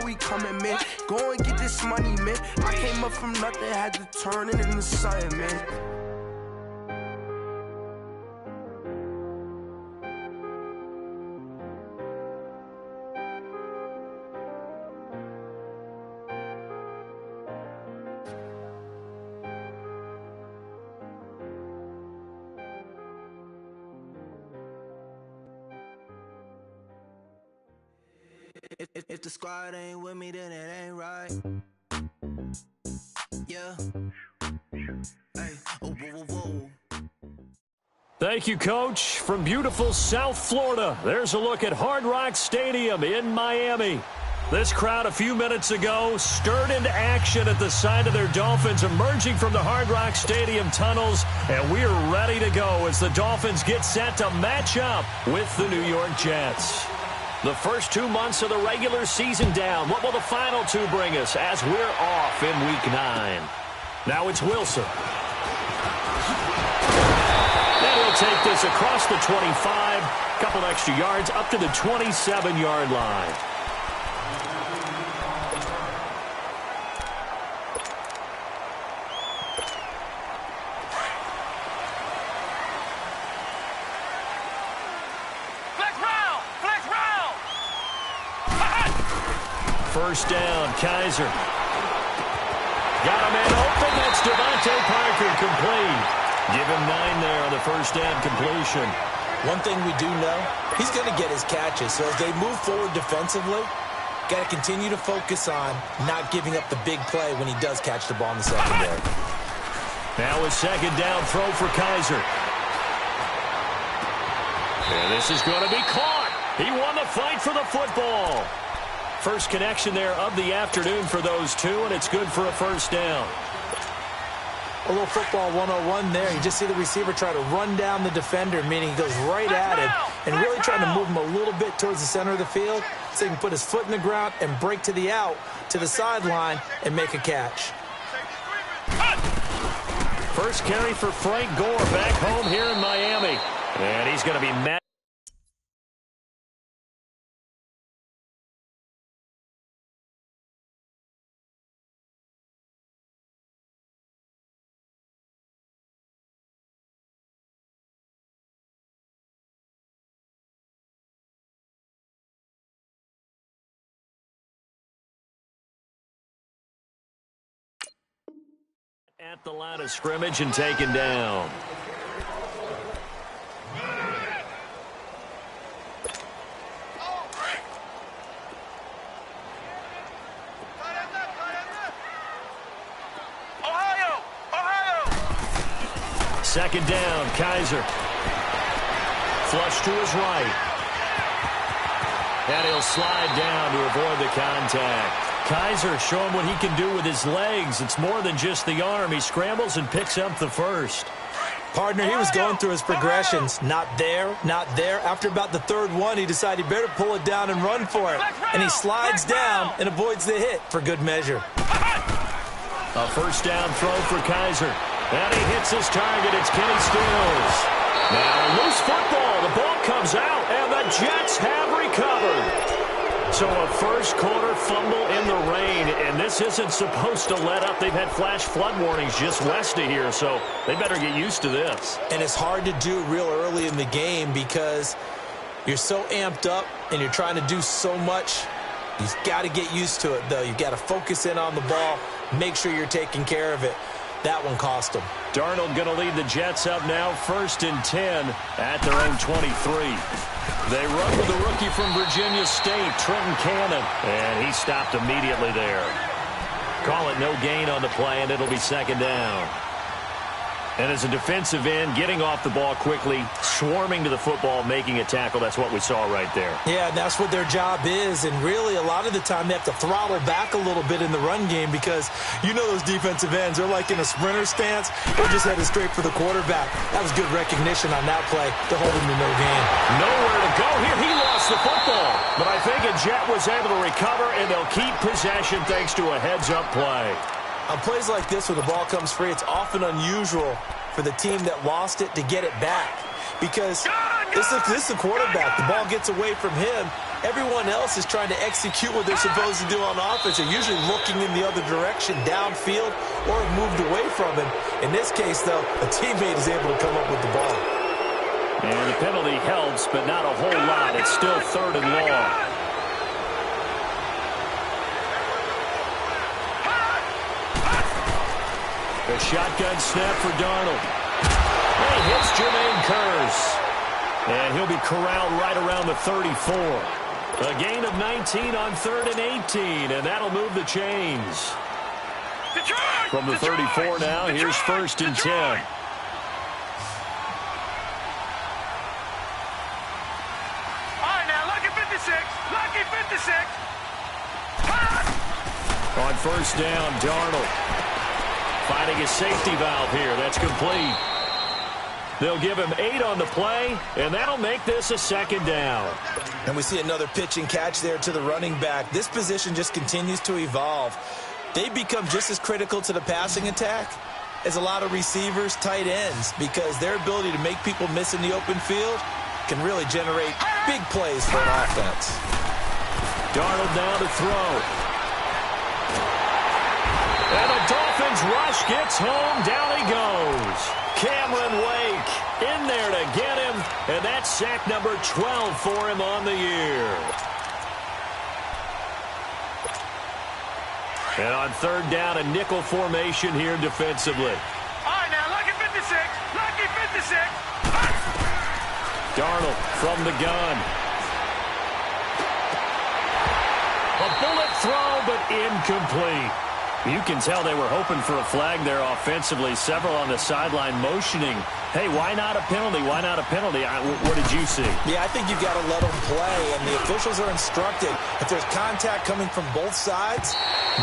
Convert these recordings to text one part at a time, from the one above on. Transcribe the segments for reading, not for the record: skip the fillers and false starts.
we coming, man. Go and get this money, man. I came up from nothing, had to turn it into something, man. If the squad ain't with me, then it ain't right. Yeah. Hey. Oh, whoa, whoa, whoa. Thank you, Coach. From beautiful South Florida, there's a look at Hard Rock Stadium in Miami. This crowd a few minutes ago stirred into action at the side of their Dolphins emerging from the Hard Rock Stadium tunnels, and we're ready to go as the Dolphins get set to match up with the New York Jets. The first 2 months of the regular season down. What will the final two bring us as we're off in Week 9? Now it's Wilson. And he'll take this across the 25, couple extra yards up to the 27-yard line. First down, Kaiser. Got a man open. That's Devontae Parker complete. Give him 9 there on the first down completion. One thing we do know, he's going to get his catches. So as they move forward defensively, got to continue to focus on not giving up the big play when he does catch the ball in the secondary. Now a second down throw for Kaiser. And this is going to be caught. He won the fight for the football. First connection there of the afternoon for those two, and it's good for a first down. A little football 101 there. You just see the receiver try to run down the defender, meaning he goes right at him and really trying to move him a little bit towards the center of the field so he can put his foot in the ground and break to the out, to the sideline, and make a catch. First carry for Frank Gore back home here in Miami. And he's going to be mad. At the line of scrimmage and taken down. Second down, Kaiser. Flush to his right. And he'll slide down to avoid the contact. Kaiser showing what he can do with his legs. It's more than just the arm. He scrambles and picks up the first. Partner, he was going through his progressions. Not there, not there. After about the third one, he decided he better pull it down and run for it. And he slides down and avoids the hit for good measure. A first down throw for Kaiser. And he hits his target. It's Kenny Stills. Now loose football. The ball comes out, and the Jets have recovered. So a first quarter fumble in the rain, and this isn't supposed to let up. They've had flash flood warnings just west of here, so they better get used to this. And it's hard to do real early in the game because you're so amped up and you're trying to do so much. You've got to get used to it, though. You've got to focus in on the ball, make sure you're taking care of it. That one cost them. Darnold going to lead the Jets up now, 1st and 10 at their own 23. They run with the rookie from Virginia State, Trenton Cannon, and he stopped immediately there. Call it no gain on the play, and it'll be second down. And as a defensive end, getting off the ball quickly, swarming to the football, making a tackle, that's what we saw right there. Yeah, that's what their job is, and really a lot of the time they have to throttle back a little bit in the run game because you know those defensive ends, they're like in a sprinter stance. They're just headed straight for the quarterback. That was good recognition on that play to hold him to no gain. Nowhere to go here. He lost the football, but I think a Jet was able to recover, and they'll keep possession thanks to a heads-up play. On plays like this, when the ball comes free, it's often unusual for the team that lost it to get it back because This is the quarterback. The ball gets away from him. Everyone else is trying to execute what they're supposed to do on offense. They're usually looking in the other direction, downfield, or have moved away from him. In this case, though, a teammate is able to come up with the ball. And the penalty helps, but not a whole lot. It's still 3rd and long. A shotgun snap for Darnold. And he hits Jermaine Kearse. And he'll be corralled right around the 34. A gain of 19 on 3rd and 18, and that'll move the chains. From the 34 now, here's 1st and 10. All right, now, lucky 56. Lucky 56. On 1st down, Darnold finding a safety valve here. That's complete. They'll give him 8 on the play, and that'll make this a 2nd down. And we see another pitch and catch there to the running back. This position just continues to evolve. They become just as critical to the passing attack as a lot of receivers, tight ends, because their ability to make people miss in the open field can really generate big plays for an offense. Darnold now to throw. And the Dolphins rush gets home. Down he goes. Cameron Wake in there to get him, and that's sack number 12 for him on the year. And on 3rd down, a nickel formation here defensively. All right, now, lucky 56. Lucky 56. Darnold from the gun. A bullet throw, but incomplete. You can tell they were hoping for a flag there offensively. Several on the sideline motioning, hey, why not a penalty? Why not a penalty? What did you see? Yeah, I think you've got to let them play, and the officials are instructed. If there's contact coming from both sides,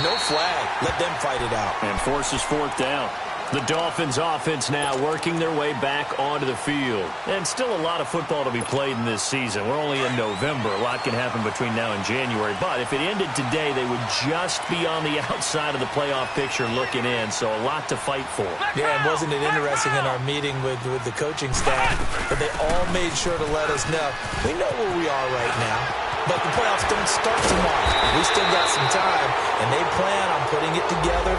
no flag. Let them fight it out. And forces 4th down. The Dolphins offense now working their way back onto the field. And still a lot of football to be played in this season. We're only in November. A lot can happen between now and January. But if it ended today, they would just be on the outside of the playoff picture looking in. So a lot to fight for. Yeah, and wasn't it interesting in our meeting with the coaching staff that they all made sure to let us know, we know where we are right now, but the playoffs don't start tomorrow. We still got some time, and they plan on putting it together,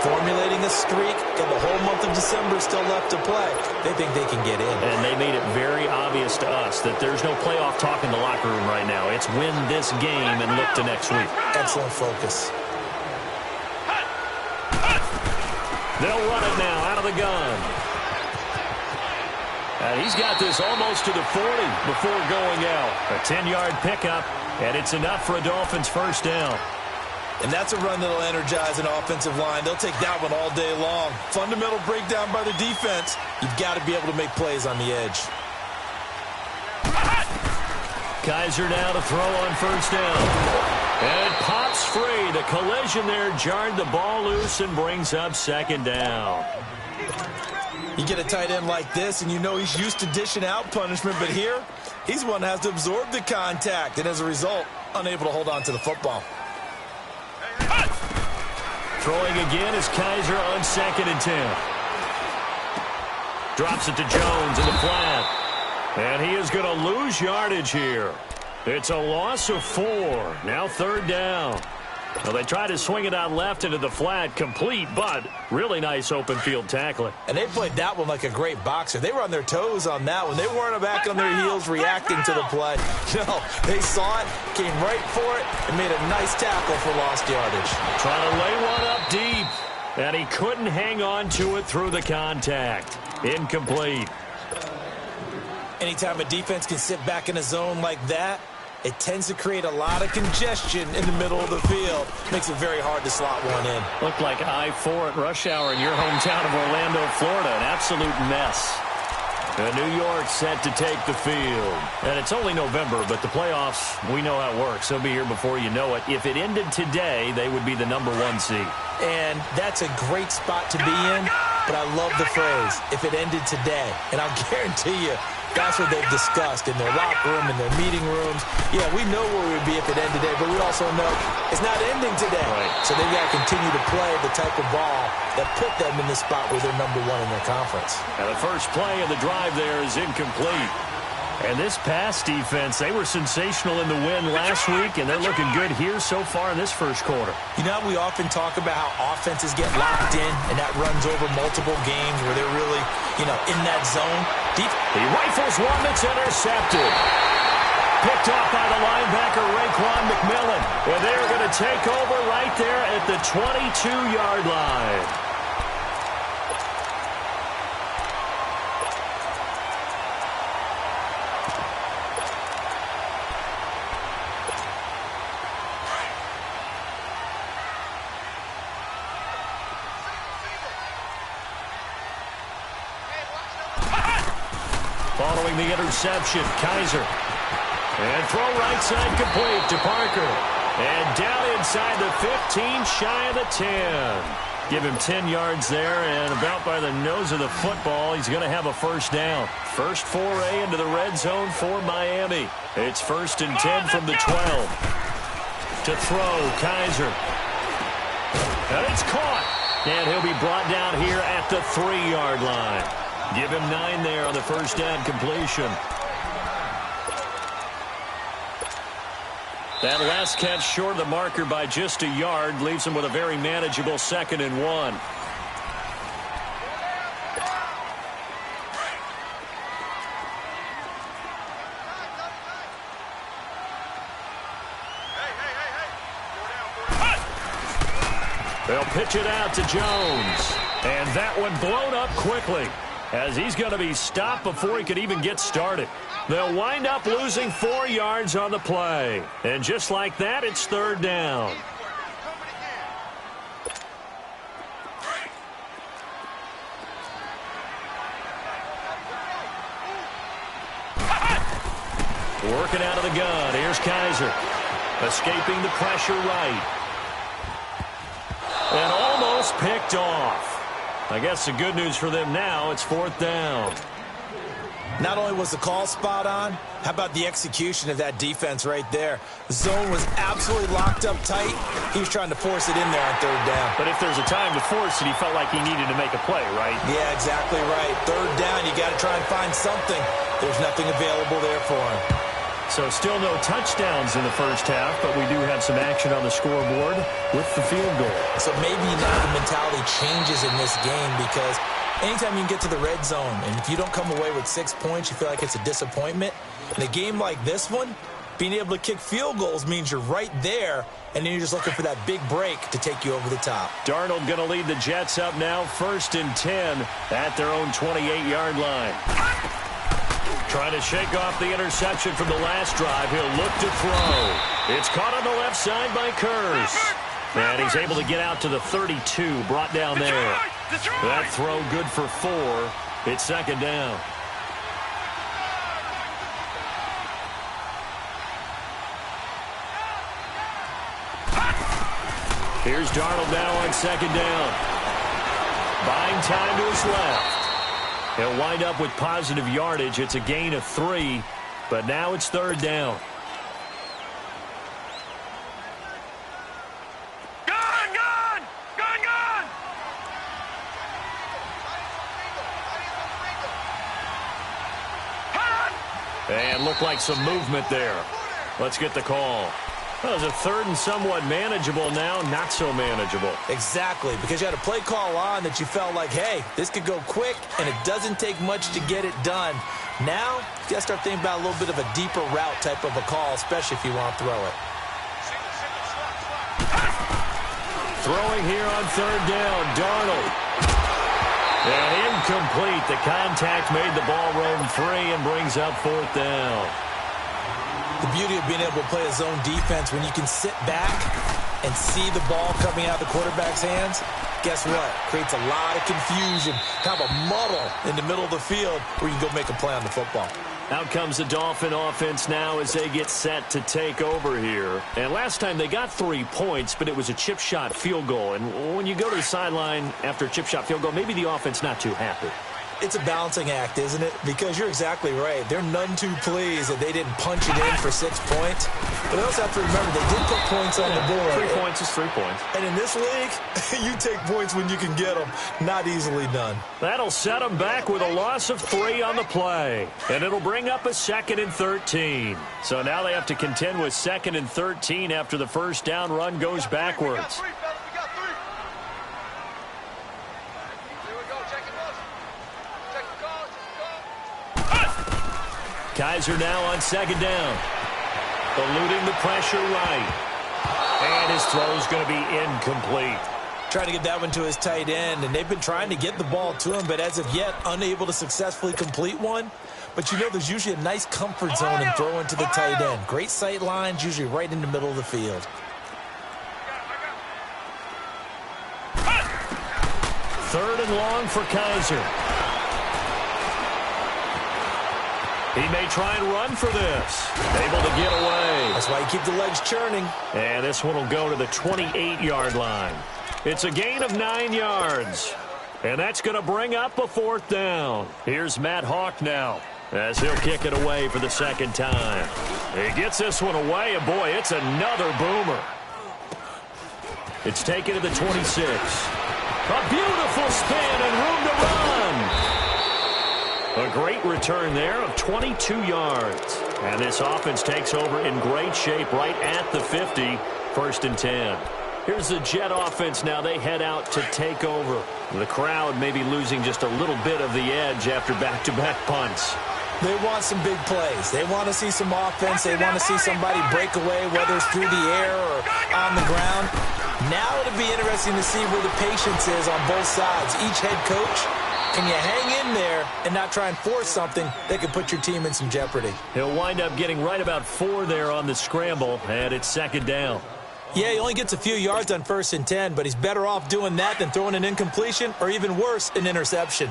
formulating a streak, and the whole month of December still left to play. They think they can get in. And they made it very obvious to us that there's no playoff talk in the locker room right now. It's win this game and look to next week. Excellent focus. They'll run it now out of the gun. And he's got this almost to the 40 before going out. A 10-yard pickup, and it's enough for a Dolphins 1st down. And that's a run that'll energize an offensive line. They'll take that one all day long. Fundamental breakdown by the defense. You've got to be able to make plays on the edge. Kaiser now to throw on 1st down. And it pops free. The collision there jarred the ball loose and brings up 2nd down. You get a tight end like this, and you know he's used to dishing out punishment, but here, he's one that has to absorb the contact, and as a result, unable to hold on to the football. Throwing again is Kaiser on 2nd and 10. Drops it to Jones in the flat. And he is going to lose yardage here. It's a loss of 4. Now 3rd down. Well, they tried to swing it out left into the flat, complete, but really nice open field tackling. And they played that one like a great boxer. They were on their toes on that one. They weren't back on their heels reacting to the play. No, they saw it, came right for it, and made a nice tackle for lost yardage. Trying to lay one up deep, and he couldn't hang on to it through the contact. Incomplete. Anytime a defense can sit back in a zone like that, it tends to create a lot of congestion in the middle of the field. Makes it very hard to slot one in. Looked like I-4 at rush hour in your hometown of Orlando, Florida. An absolute mess. And New York set to take the field. And it's only November, but the playoffs, we know how it works. They'll be here before you know it. If it ended today, they would be the #1 seed. And that's a great spot to be in, but I love the phrase, if it ended today. And I'll guarantee you, that's what they've discussed in their locker room, in their meeting rooms. Yeah, we know where we would be if it ended today, but we also know it's not ending today. Right. So they've got to continue to play the type of ball that put them in the spot where they're #1 in their conference. And the first play of the drive there is incomplete. And this pass defense, they were sensational in the win last week, and they're looking good here so far in this first quarter. You know, we often talk about how offenses get locked in, and that runs over multiple games where they're really, in that zone. He rifles one that's intercepted. Picked off by the linebacker, Raekwon McMillan. And they're going to take over right there at the 22-yard line. Following the interception, Kaiser. And throw right side complete to Parker. And down inside the 15, shy of the 10. Give him 10 yards there, and about by the nose of the football, he's going to have a first down. First foray into the red zone for Miami. It's 1st and 10 from the 12. To throw, Kaiser. And it's caught. And he'll be brought down here at the 3-yard line. Give him 9 there on the first down completion. That last catch short of the marker by just a yard leaves him with a very manageable 2nd and 1. They'll pitch it out to Jones. And that one blown up quickly, as he's going to be stopped before he could even get started. They'll wind up losing 4 yards on the play. And just like that, it's 3rd down. Working out of the gun. Here's Kaiser. Escaping the pressure right. And almost picked off. I guess the good news for them now, it's 4th down. Not only was the call spot on, how about the execution of that defense right there? The zone was absolutely locked up tight. He was trying to force it in there on 3rd down. But if there's a time to force it, he felt like he needed to make a play, right? Yeah, exactly right. 3rd down, you got to try and find something. There's nothing available there for him. So still no touchdowns in the first half, but we do have some action on the scoreboard with the field goal. So maybe now the mentality changes in this game, because anytime you can get to the red zone, and if you don't come away with 6 points, you feel like it's a disappointment. In a game like this one, being able to kick field goals means you're right there, and then you're just looking for that big break to take you over the top. Darnold going to lead the Jets up now, 1st and 10 at their own 28-yard line. Trying to shake off the interception from the last drive. He'll look to throw. It's caught on the left side by Kurz. And he's able to get out to the 32, brought down there. That throw good for 4. It's 2nd down. Here's Darnold now on 2nd down. Buying time to his left. He'll wind up with positive yardage. It's a gain of 3, but now it's 3rd down. And looked like some movement there. Let's get the call. Well, it was a 3rd and somewhat manageable now, not so manageable. Exactly, because you had a play call on that you felt like, hey, this could go quick, and it doesn't take much to get it done. Now, you got to start thinking about a little bit of a deeper route type of a call, especially if you want to throw it. Throwing here on 3rd down, Darnold. And incomplete. The contact made the ball roam free and brings up 4th down. The beauty of being able to play a zone defense, when you can sit back and see the ball coming out of the quarterback's hands, guess what? Creates a lot of confusion, kind of a muddle in the middle of the field where you can go make a play on the football. Out comes the Dolphin offense now as they get set to take over here. And last time they got 3 points, but it was a chip shot field goal. And when you go to the sideline after a chip shot field goal, maybe the offense not too happy. It's a balancing act, isn't it? Because you're exactly right. They're none too pleased that they didn't punch it in for 6 points. But they also have to remember they did put points on the board. 3 points is 3 points. And in this league, you take points when you can get them. Not easily done. That'll set them back with a loss of 3 on the play. And it'll bring up a 2nd and 13. So now they have to contend with 2nd and 13 after the first down run goes backwards. Kaiser now on 2nd down. Eluding the pressure right. And his throw's going to be incomplete. Trying to get that one to his tight end, and they've been trying to get the ball to him, but as of yet, unable to successfully complete one. But you know there's usually a nice comfort zone in throwing to the tight end. Great sight lines, usually right in the middle of the field. 3rd and long for Kaiser. He may try and run for this. Able to get away. That's why you keep the legs churning. And this one will go to the 28-yard line. It's a gain of 9 yards. And that's going to bring up a 4th down. Here's Matt Hawk now as he'll kick it away for the 2nd time. He gets this one away, and boy, it's another boomer. It's taken to the 26. A beautiful spin and room to run. A great return there of 22 yards. And this offense takes over in great shape right at the 50. 1st and 10. Here's the Jet offense now. They head out to take over. The crowd may be losing just a little bit of the edge after back-to-back punts. They want some big plays. They want to see some offense. They want to see somebody break away, whether it's through the air or on the ground. Now it'll be interesting to see where the patience is on both sides. Each head coach, can you hang in there and not try and force something that could put your team in some jeopardy? He'll wind up getting right about 4 there on the scramble, and it's 2nd down. Yeah, he only gets a few yards on 1st and 10, but he's better off doing that than throwing an incompletion or even worse, an interception.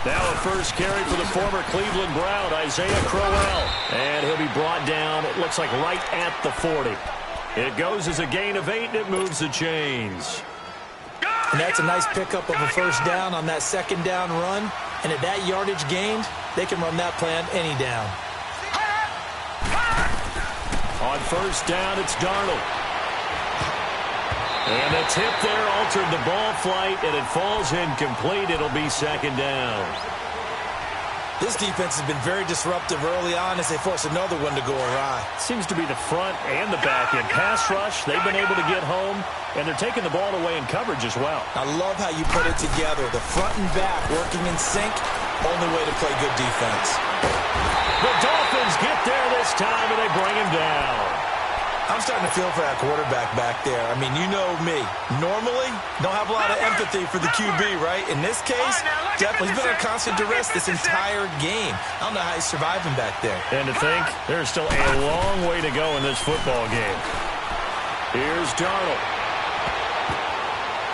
Now a first carry for the former Cleveland Brown, Isaiah Crowell. And he'll be brought down, it looks like right at the 40. It goes as a gain of 8, and it moves the chains. And that's a nice pickup of a 1st down on that 2nd down run. And at that yardage gained, they can run that plan any down. On 1st down, it's Darnold. And the tip there altered the ball flight, and it falls incomplete. It'll be 2nd down. This defense has been very disruptive early on as they force another one to go awry. Seems to be the front and the back end. Pass rush, they've been able to get home, and they're taking the ball away in coverage as well. I love how you put it together. The front and back working in sync, only way to play good defense. The Dolphins get there this time, and they bring him down. I'm starting to feel for that quarterback back there. I mean, you know me. Normally, don't have a lot of empathy for the QB, right? In this case, definitely he's been under constant duress this entire game. I don't know how he's surviving back there. And to think, there's still a long way to go in this football game. Here's Darnold.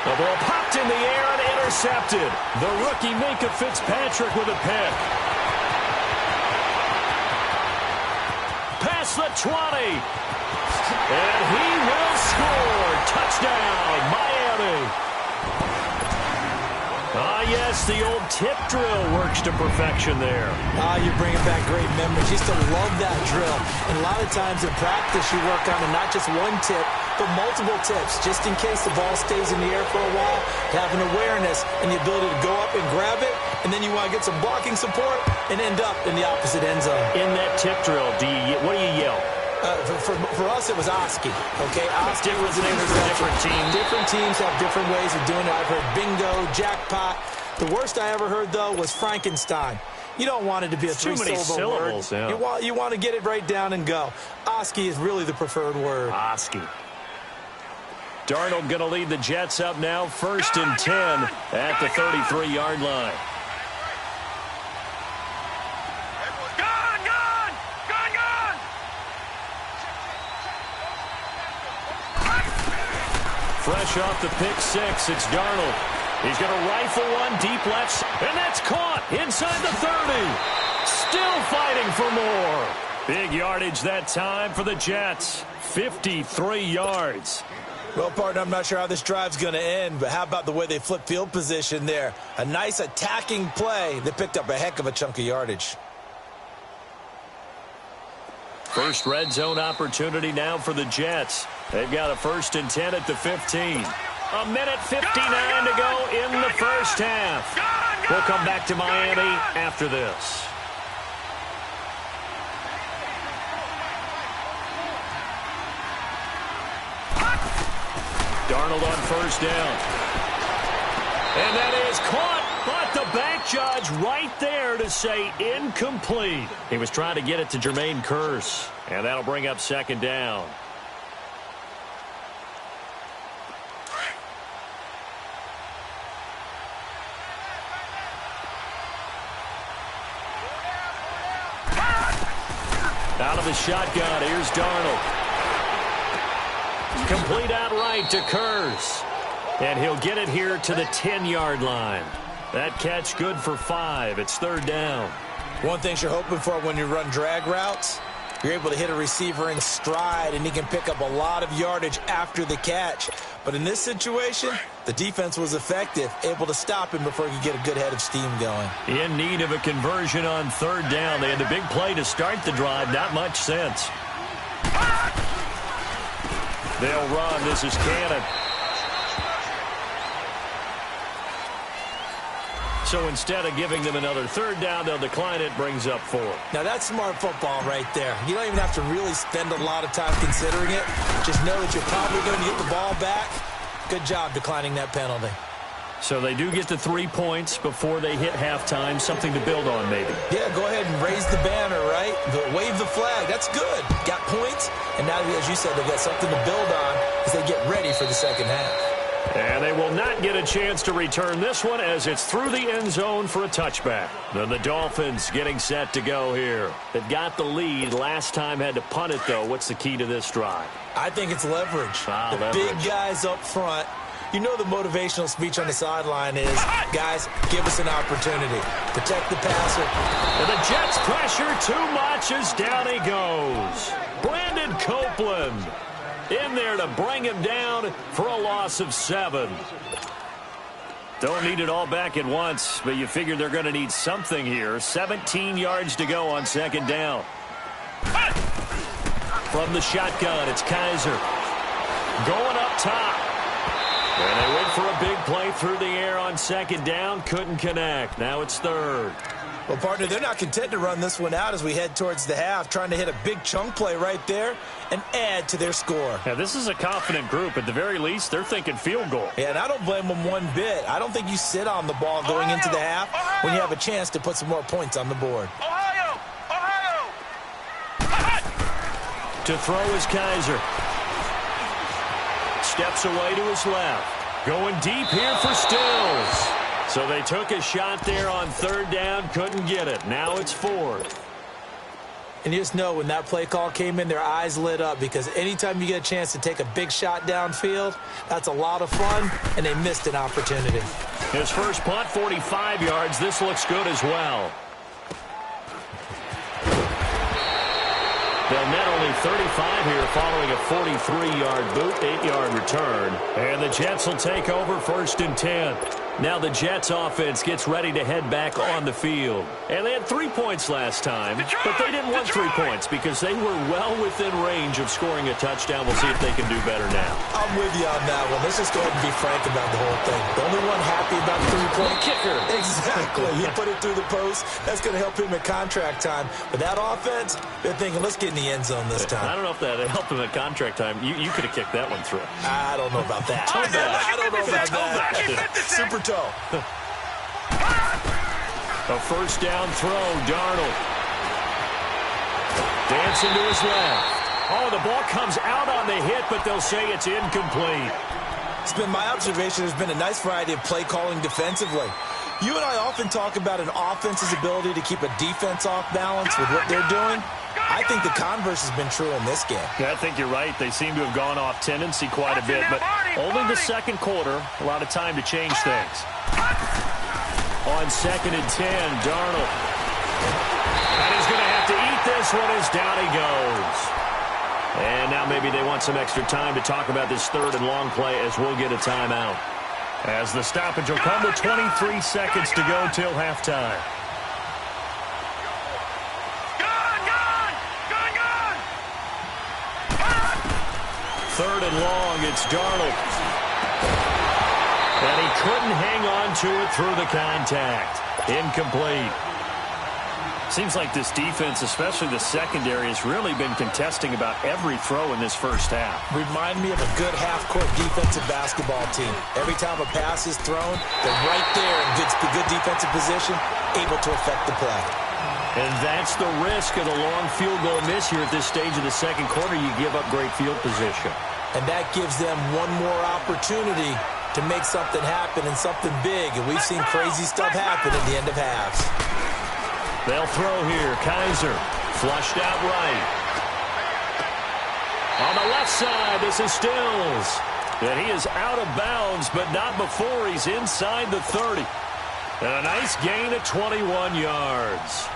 The ball popped in the air and intercepted. The rookie Minkah Fitzpatrick with a pick. Past the 20. And he will score. Touchdown, Miami. Ah, yes, the old tip drill works to perfection there. You're bringing back great memories. Used to love that drill. And a lot of times in practice, you work on not just one tip, but multiple tips, just in case the ball stays in the air for a while. Have an awareness and the ability to go up and grab it, and then you want to get some blocking support and end up in the opposite end zone. In that tip drill, what do you yell? For us, it was Oski. Okay, Oski was an interception. Different teams. Different teams have different ways of doing it. I've heard bingo, jackpot. The worst I ever heard, though, was Frankenstein. You don't want it to be a three-syllable word. Yeah. You want to get it right down and go. Oski is really the preferred word. Oski. Darnold going to lead the Jets up now, 1st and 10 at the 33-yard line. Fresh off the pick six, it's Darnold. He's going to rifle one deep left, and that's caught inside the 30. Still fighting for more. Big yardage that time for the Jets. 53 yards. Well, partner, I'm not sure how this drive's going to end, but how about the way they flip field position there? A nice attacking play. They picked up a heck of a chunk of yardage. First red zone opportunity now for the Jets. They've got a 1st and 10 at the 15. A minute 59 to go in the first half. We'll come back to Miami after this. Darnold on 1st down. And that is caught, but the back judge right there to say incomplete. He was trying to get it to Jermaine Kearse, and that'll bring up 2nd down. Out of the shotgun, here's Darnold. Complete outright to Kearse. And he'll get it here to the 10-yard line. That catch good for 5. It's 3rd down. One thing you're hoping for when you run drag routes, you're able to hit a receiver in stride, and he can pick up a lot of yardage after the catch. But in this situation, the defense was effective, able to stop him before he could get a good head of steam going. In need of a conversion on 3rd down. They had the big play to start the drive. Not much sense. They'll run. This is Cannon. So instead of giving them another 3rd down, they'll decline it. Brings up 4. Now, that's smart football right there. You don't even have to really spend a lot of time considering it. Just know that you're probably going to get the ball back. Good job declining that penalty. So they do get the 3 points before they hit halftime. Something to build on, maybe. Yeah, go ahead and raise the banner, right? Wave the flag. That's good. Got points. And now, as you said, they've got something to build on as they get ready for the second half. And they will not get a chance to return this one as it's through the end zone for a touchback. Then the Dolphins getting set to go here. They've got the lead. Last time had to punt it, though. What's the key to this drive? I think it's leverage. Leverage. Big guys up front. You know the motivational speech on the sideline is, guys, give us an opportunity. Protect the passer. And the Jets pressure too much as down he goes. Brandon Copeland in there to bring him down for a loss of 7. Don't need it all back at once, but you figure they're going to need something here. 17 yards to go on 2nd down. From the shotgun, it's Kaiser. Going up top. And they went for a big play through the air on 2nd down. Couldn't connect. Now it's 3rd. Well, partner, they're not content to run this one out as we head towards the half, trying to hit a big chunk play right there and add to their score. Now, this is a confident group. At the very least, they're thinking field goal. Yeah, and I don't blame them one bit. I don't think you sit on the ball going into the half when you have a chance to put some more points on the board. To throw is Kaiser. Steps away to his left. Going deep here for Stills. So they took a shot there on 3rd down. Couldn't get it. Now it's 4th. And you just know when that play call came in, their eyes lit up because anytime you get a chance to take a big shot downfield, that's a lot of fun, and they missed an opportunity. His first punt, 45 yards. This looks good as well. They'll net only 35 here following a 43-yard boot, 8-yard return. And the Jets will take over 1st and 10. Now the Jets offense gets ready to head back on the field. And they had 3 points last time, but they didn't want 3 points because they were well within range of scoring a touchdown. We'll see if they can do better now. I'm with you on that one. Let's just go ahead and be frank about the whole thing. The only one happy about the 3-point kicker. Exactly. He put it through the post. That's going to help him at contract time. But that offense, they're thinking, let's get in the end zone this time. I don't know if that helped him at contract time. You could have kicked that one through. I don't know about that. I don't know about that. Super toe. A 1st down throw, Darnold. Dancing to his left. Oh, the ball comes out on the hit, but they'll say it's incomplete. It's been my observation there's been a nice variety of play calling defensively. You and I often talk about an offense's ability to keep a defense off balance with what they're doing. I think the converse has been true in this game. Yeah, I think you're right. They seem to have gone off tendency quite a bit, but only the 2nd quarter, a lot of time to change things. On 2nd and 10, Darnold. And he's going to have to eat this one as down he goes. And now maybe they want some extra time to talk about this third and long play as we'll get a timeout. As the stoppage will come with 23 seconds to go till halftime. Third and long, it's Darnold. And he couldn't hang on to it through the contact. Incomplete. Seems like this defense, especially the secondary, has really been contesting about every throw in this first half. Remind me of a good half-court defensive basketball team. Every time a pass is thrown, they're right there in good defensive position, able to affect the play. And that's the risk of the long field goal miss here at this stage of the second quarter. You give up great field position. And that gives them one more opportunity to make something happen and something big. And we've seen crazy stuff happen at the end of halves. They'll throw here. Kaiser flushed out right. On the left side, this is Stills. And he is out of bounds, but not before he's inside the 30. And a nice gain of 21 yards.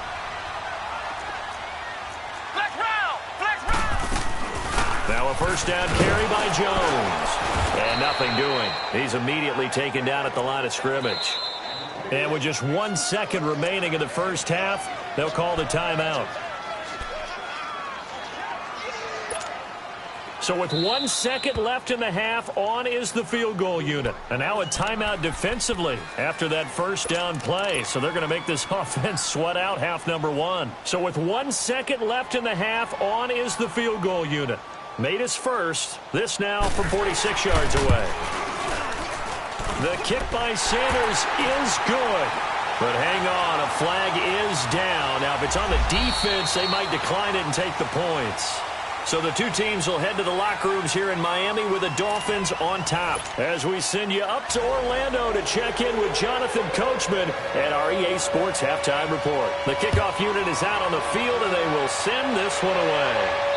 Now a first down carry by Jones. And nothing doing. He's immediately taken down at the line of scrimmage. And with just 1 second remaining in the first half, they'll call the timeout. So with 1 second left in the half, on is the field goal unit. And now a timeout defensively after that first down play. So they're going to make this offense sweat out half number one. So with 1 second left in the half, on is the field goal unit. Made his first. This now from 46 yards away. The kick by Sanders is good. But hang on, a flag is down. Now, if it's on the defense, they might decline it and take the points. So the two teams will head to the locker rooms here in Miami with the Dolphins on top. As we send you up to Orlando to check in with Jonathan Coachman at our EA Sports Halftime Report. The kickoff unit is out on the field, and they will send this one away.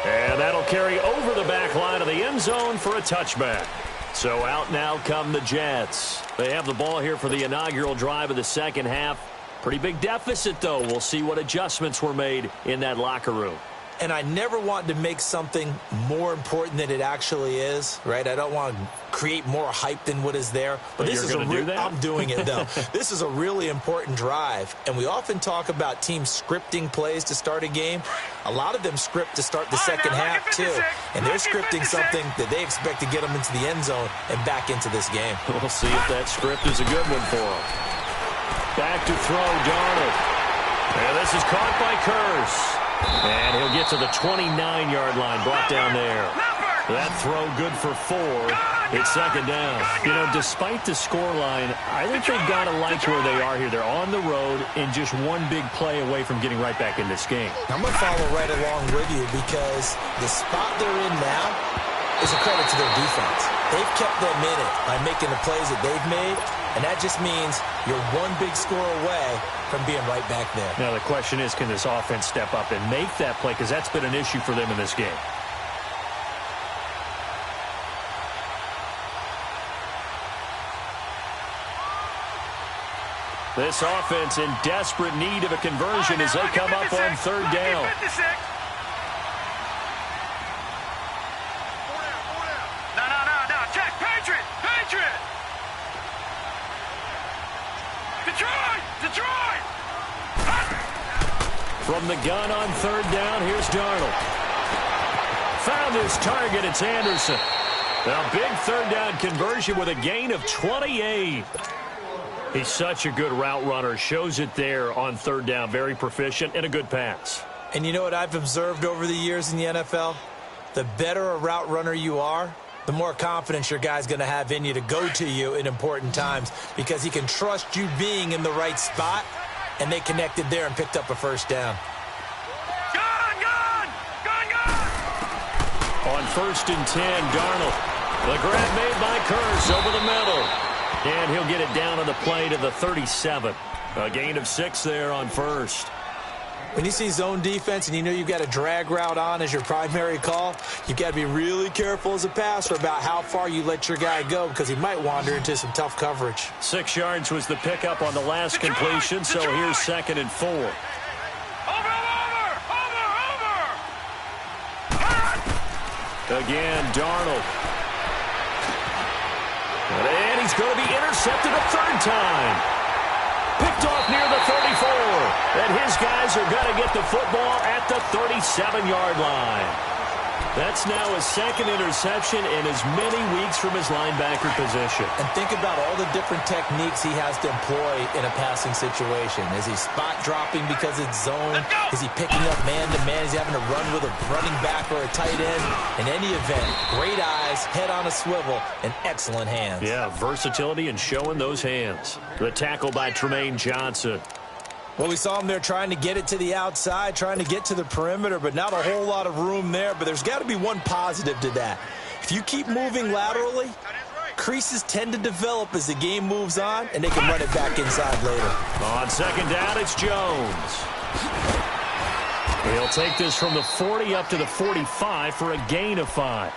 And that'll carry over the back line of the end zone for a touchback. So out now come the Jets. They have the ball here for the inaugural drive of the second half. Pretty big deficit, though. We'll see what adjustments were made in that locker room. And I never want to make something more important than it actually is, right? I don't want to create more hype than what is there. But this is I'm doing it, though. This is a really important drive. And we often talk about teams scripting plays to start a game. A lot of them script to start the second half, too. And they're scripting something that they expect to get them into the end zone and back into this game. We'll see if that script is a good one for them. Back to throw, Darnold. And this is caught by Curse. And he'll get to the 29-yard line, brought down there. That throw good for 4. It's second down. You know, despite the scoreline, I think they've got to like where they are here. They're on the road and just one big play away from getting right back in this game. I'm going to follow right along with you because the spot they're in now is a credit to their defense. They've kept them in it by making the plays that they've made, and that just means you're one big score away from being right back there. Now the question is, can this offense step up and make that play? Because that's been an issue for them in this game. This offense in desperate need of a conversion as they come up on third down. No, check, Patriot! Detroit! From the gun on third down, here's Darnold. Found his target, it's Anderson. A big third down conversion with a gain of 28. He's such a good route runner. Shows it there on third down. Very proficient and a good pass. And you know what I've observed over the years in the NFL? The better a route runner you are, the more confidence your guy's going to have in you to go to you in important times because he can trust you being in the right spot, and they connected there and picked up a first down. Gun! On 1st and 10, Darnold. The grab made by Curse over the middle. And he'll get it down on the play to the 37. A gain of 6 there on first. When you see zone defense and you know you've got a drag route on as your primary call, you've got to be really careful as a passer about how far you let your guy go because he might wander into some tough coverage. 6 yards was the pickup on the last completion, so here's 2nd and 4. Over! Again, Darnold. And he's going to be intercepted a third time. Picked off near the 34. And his guys are going to get the football at the 37-yard line. That's now his second interception in as many weeks from his linebacker position. And think about all the different techniques he has to employ in a passing situation. Is he spot dropping because it's zone? Is he picking up man-to-man? Is he having to run with a running back or a tight end? In any event, great eyes, head on a swivel, and excellent hands. Yeah, versatility and showing those hands. The tackle by Tremaine Johnson. Well, we saw him there trying to get it to the outside, trying to get to the perimeter, but not a whole lot of room there. But there's got to be one positive to that. If you keep moving laterally, creases tend to develop as the game moves on, and they can run it back inside later. On second down, it's Jones. He'll take this from the 40 up to the 45 for a gain of 5.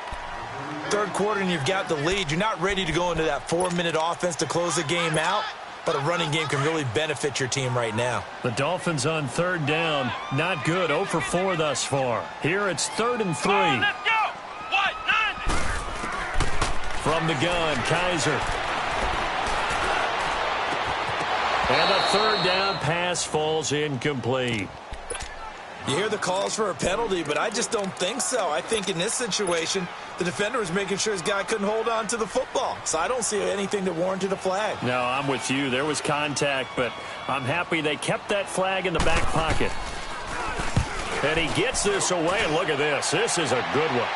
Third quarter, and you've got the lead. You're not ready to go into that 4-minute offense to close the game out. But a running game can really benefit your team right now. The Dolphins on third down. Not good. 0 for 4 thus far. Here it's 3rd and 3. Let's go. What? 9. From the gun, Kaiser. And the third down pass falls incomplete. You hear the calls for a penalty, but I just don't think so. I think in this situation, the defender was making sure his guy couldn't hold on to the football. So I don't see anything that warranted a flag. No, I'm with you. There was contact, but I'm happy they kept that flag in the back pocket. And he gets this away, and look at this. This is a good one.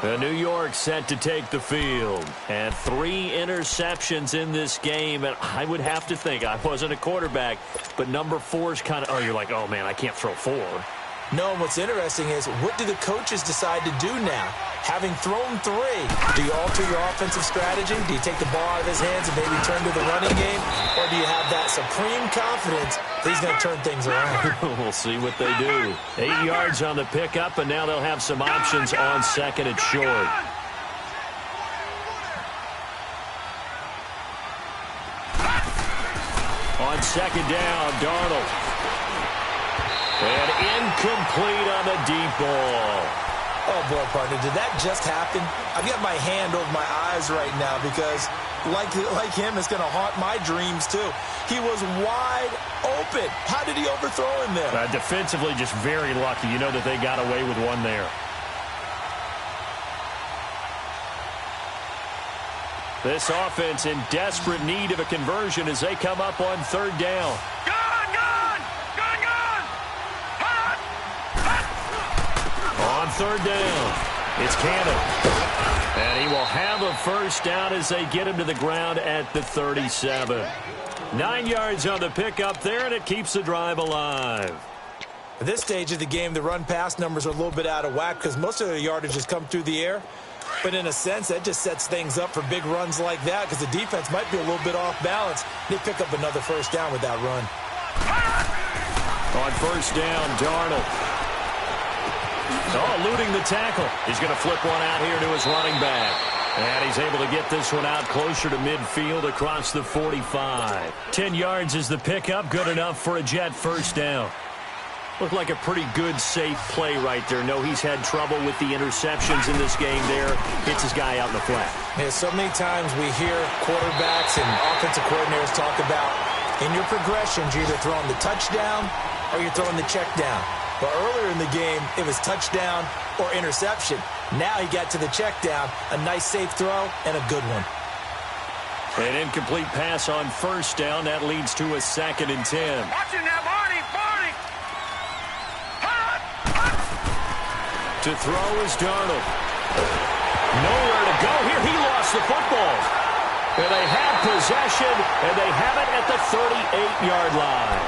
The New York set to take the field. And 3 interceptions in this game. And I would have to think, I wasn't a quarterback, but number 4 is kind of, oh, you're like, oh, man, I can't throw 4. No, what's interesting is, what do the coaches decide to do now? Having thrown 3, do you alter your offensive strategy? Do you take the ball out of his hands and maybe turn to the running game? Or do you have that supreme confidence that he's going to turn things around? We'll see what they do. 8 yards on the pickup, and now they'll have some options on second and short. On second down, Darnold. And incomplete on the deep ball. Oh, boy, partner, did that just happen? I've got my hand over my eyes right now because, like him, it's going to haunt my dreams, too. He was wide open. How did he overthrow him there? Defensively, just very lucky. You know that they got away with one there. This offense in desperate need of a conversion as they come up on third down. On third down, it's Cannon. And he will have a first down as they get him to the ground at the 37. 9 yards on the pickup there, and it keeps the drive alive. At this stage of the game, the run-pass numbers are a little bit out of whack because most of their yardage has come through the air. But in a sense, that just sets things up for big runs like that because the defense might be a little bit off balance. They pick up another first down with that run. On first down, Darnold. Oh, eluding the tackle. He's going to flip one out here to his running back. And he's able to get this one out closer to midfield across the 45. 10 yards is the pickup. Good enough for a Jet first down. Looked like a pretty good, safe play right there. No, he's had trouble with the interceptions in this game there. Hits his guy out in the flat. Yeah, so many times we hear quarterbacks and offensive coordinators talk about in your progressions, you're either throwing the touchdown or you're throwing the check down. But earlier in the game, it was touchdown or interception. Now he got to the check down, a nice safe throw, and a good one. An incomplete pass on first down. That leads to a 2nd and 10. Watching that, Barney. To throw is Darnold. Nowhere to go here. He lost the football. And they have possession, and they have it at the 38-yard line.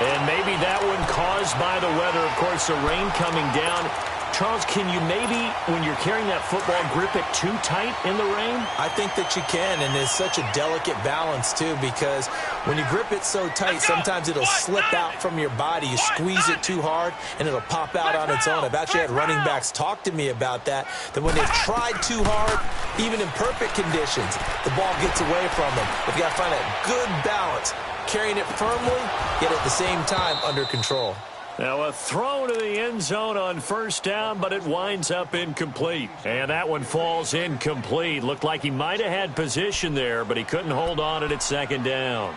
And maybe that one caused by the weather. Of course, the rain coming down. Charles, can you maybe, when you're carrying that football, grip it too tight in the rain? I think that you can, and it's such a delicate balance, too, because when you grip it so tight, sometimes it'll slip out from your body. You squeeze it too hard, and it'll pop out on its own. I've actually had running backs talk to me about that when they've tried too hard, even in perfect conditions, the ball gets away from them. They've got to find a good balance, carrying it firmly, yet at the same time under control. Now a throw to the end zone on first down, but it winds up incomplete. And that one falls incomplete. Looked like he might have had position there, but he couldn't hold on at second down.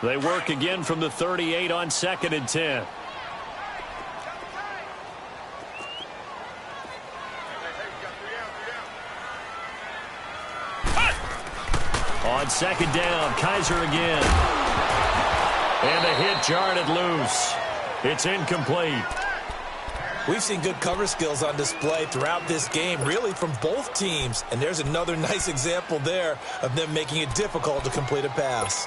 They work again from the 38 on 2nd and 10. On 2nd down, Kaiser again. And a hit jarred it loose. It's incomplete. We've seen good cover skills on display throughout this game, really from both teams. And there's another nice example there of them making it difficult to complete a pass.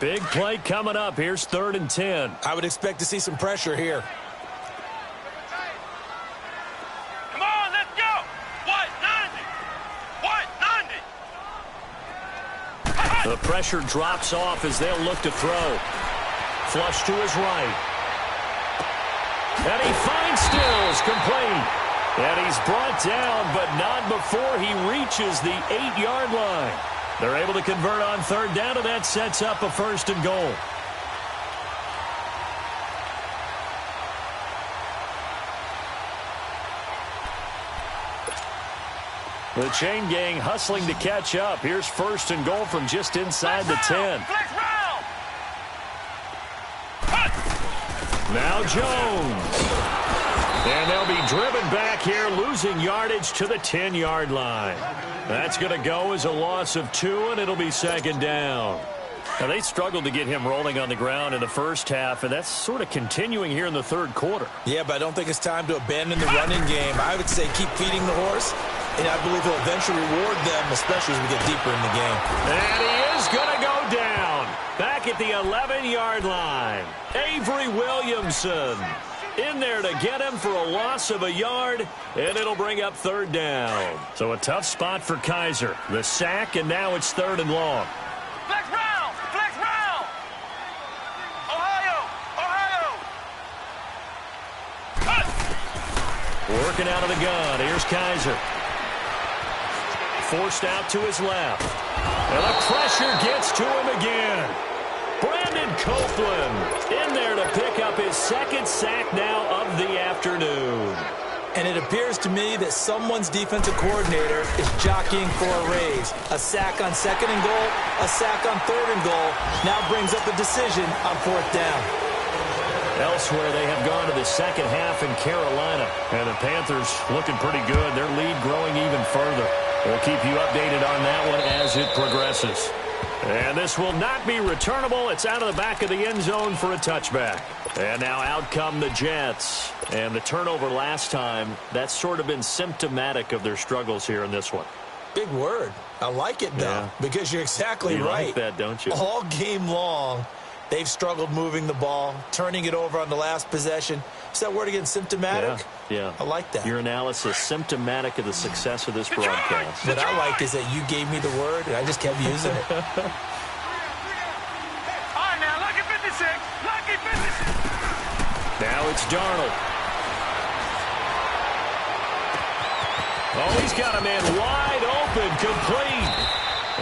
Big play coming up. Here's 3rd and 10. I would expect to see some pressure here. Come on, let's go. What, 90? The pressure drops off as they'll look to throw. Flush to his right. And he finds Stills, complete. And he's brought down, but not before he reaches the 8-yard line. They're able to convert on 3rd down, and that sets up a 1st and goal. The chain gang hustling to catch up. Here's 1st and goal from just inside the 10. Now Jones. And they'll be driven back here, losing yardage to the 10-yard line. That's going to go as a loss of 2, and it'll be 2nd down. Now, they struggled to get him rolling on the ground in the first half, and that's sort of continuing here in the 3rd quarter. Yeah, but I don't think it's time to abandon the running game. I would say keep feeding the horse, and I believe he'll eventually reward them, especially as we get deeper in the game. And he is going to go down. Back at the 11-yard line. Avery Williamson in there to get him for a loss of a yard, and it'll bring up 3rd down. So a tough spot for Kaiser. The sack, and now it's 3rd and long. Flex round! Flex round! Ohio! Ohio! Working out of the gun. Here's Kaiser. Forced out to his left. And the pressure gets to him again. Brandon Copeland in there to pick up his 2nd sack now of the afternoon. And it appears to me that someone's defensive coordinator is jockeying for a raise. A sack on 2nd and goal, a sack on 3rd and goal, now brings up a decision on 4th down. Elsewhere, they have gone to the 2nd half in Carolina. And the Panthers looking pretty good. Their lead growing even further. We'll keep you updated on that one as it progresses. And this will not be returnable. It's out of the back of the end zone for a touchback. And now out come the Jets. And the turnover last time, that's sort of been symptomatic of their struggles here in this one. Big word. I like it, though, because you're exactly right. You like that, don't you? All game long, they've struggled moving the ball, turning it over on the last possession. Is that word again, symptomatic? Yeah. I like that. Your analysis, symptomatic of the success of this broadcast. What I like is that you gave me the word, and I just kept using it. All right, now, lucky 56. Lucky 56. Now it's Darnold. Oh, he's got a man wide open, complete.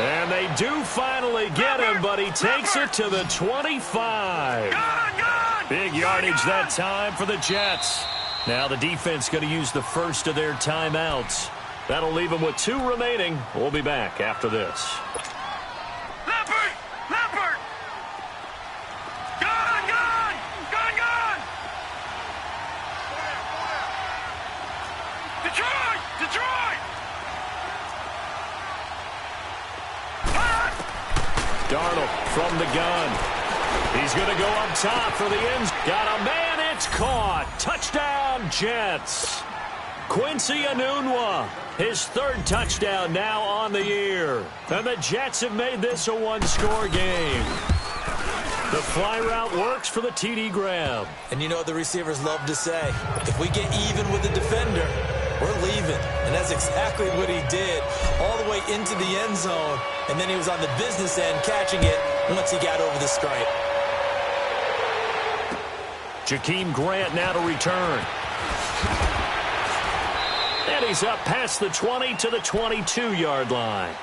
And they do finally get him, but he takes it to the 25. Big yardage that time for the Jets. Now the defense going to use the first of their timeouts. That'll leave them with 2 remaining. We'll be back after this. Leopard! Leopard! Gun! Gun! Gun! Gun! Detroit! Detroit! Darnold from the gun. He's going to go up top for the ends. Got a man. It's caught. Touchdown, Jets. Quincy Enunwa, his 3rd touchdown now on the year. And the Jets have made this a one-score game. The fly route works for the TD Graham. And you know what the receivers love to say? If we get even with the defender, we're leaving. And that's exactly what he did, all the way into the end zone. And then he was on the business end catching it once he got over the stripe. Jakeem Grant now to return. And he's up past the 20 to the 22-yard line.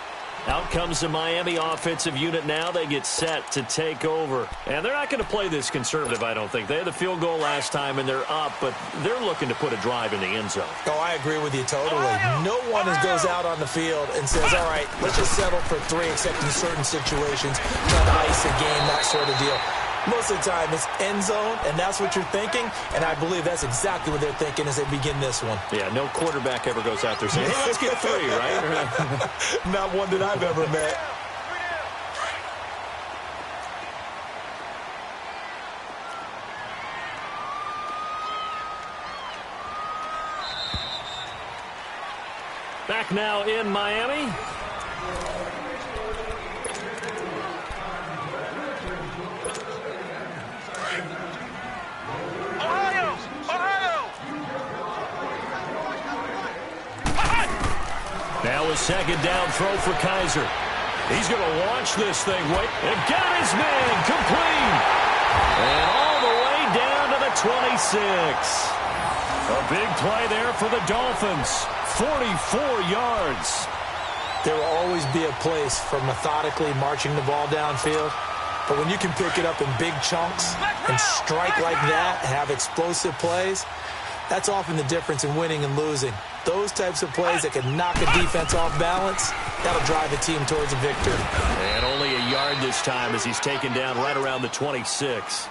Out comes the Miami offensive unit now. They get set to take over. And they're not going to play this conservative, I don't think. They had the field goal last time, and they're up, but they're looking to put a drive in the end zone. Oh, I agree with you totally. No one goes out on the field and says, all right, let's just settle for 3, except in certain situations, try to ice a game, that sort of deal. Most of the time, it's end zone, and that's what you're thinking, and I believe that's exactly what they're thinking as they begin this one. Yeah, no quarterback ever goes out there saying, hey, let's get 3, right? Not one that I've ever met. Back now in Miami. Now a second down throw for Kaiser. He's going to launch this thing. Wait, and got his man complete. And all the way down to the 26. A big play there for the Dolphins. 44 yards. There will always be a place for methodically marching the ball downfield. But when you can pick it up in big chunks and strike like that, have explosive plays, that's often the difference in winning and losing. Those types of plays that can knock a defense off balance, that'll drive a team towards a victory. And only a yard this time as he's taken down right around the 26.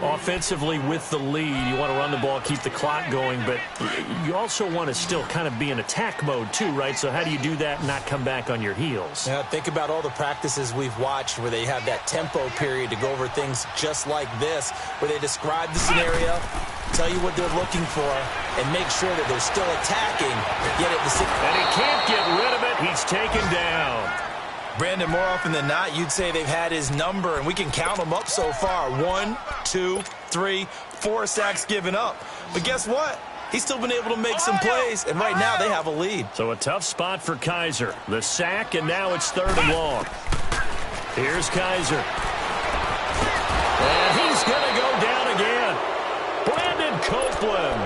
Offensively with the lead, you want to run the ball, keep the clock going, but you also want to still kind of be in attack mode too, right? So how do you do that and not come back on your heels? Yeah, think about all the practices we've watched where they have that tempo period to go over things just like this, where they describe the scenario, tell you what they're looking for, and make sure that they're still attacking. Yet at the and he can't get rid of it. He's taken down. Brandon, more often than not, you'd say they've had his number, and we can count them up so far. 1, 2, 3, 4 sacks given up. But guess what? He's still been able to make some plays, and right now they have a lead. So a tough spot for Kaiser. The sack, and now it's 3rd and long. Here's Kaiser. And he's going to go down again. Brandon Copeland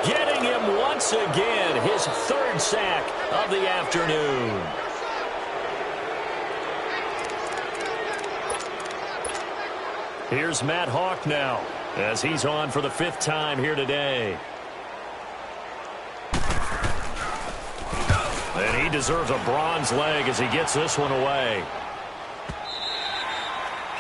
getting him once again, his 3rd sack of the afternoon. Here's Matt Hawk now as he's on for the 5th time here today. And he deserves a bronze leg as he gets this one away.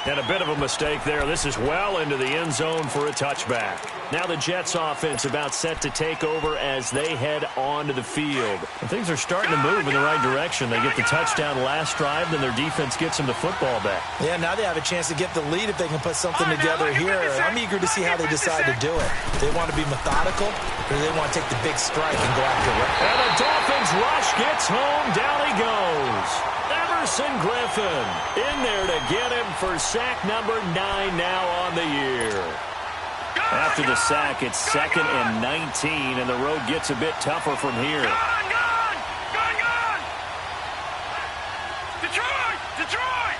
And a bit of a mistake there. This is well into the end zone for a touchback. Now the Jets offense about set to take over as they head onto the field. And things are starting to move in the right direction. They get the touchdown last drive, then their defense gets them the football back. Yeah, now they have a chance to get the lead if they can put something together here. I'm eager to see how they decide to do it. They want to be methodical, or they want to take the big strike and go after it. And the Dolphins rush gets home. Down he goes. Everson Griffin in there to get him for sack number 9 now on the year. After the sack, it's 2nd and 19, and the road gets a bit tougher from here. Gone! Detroit!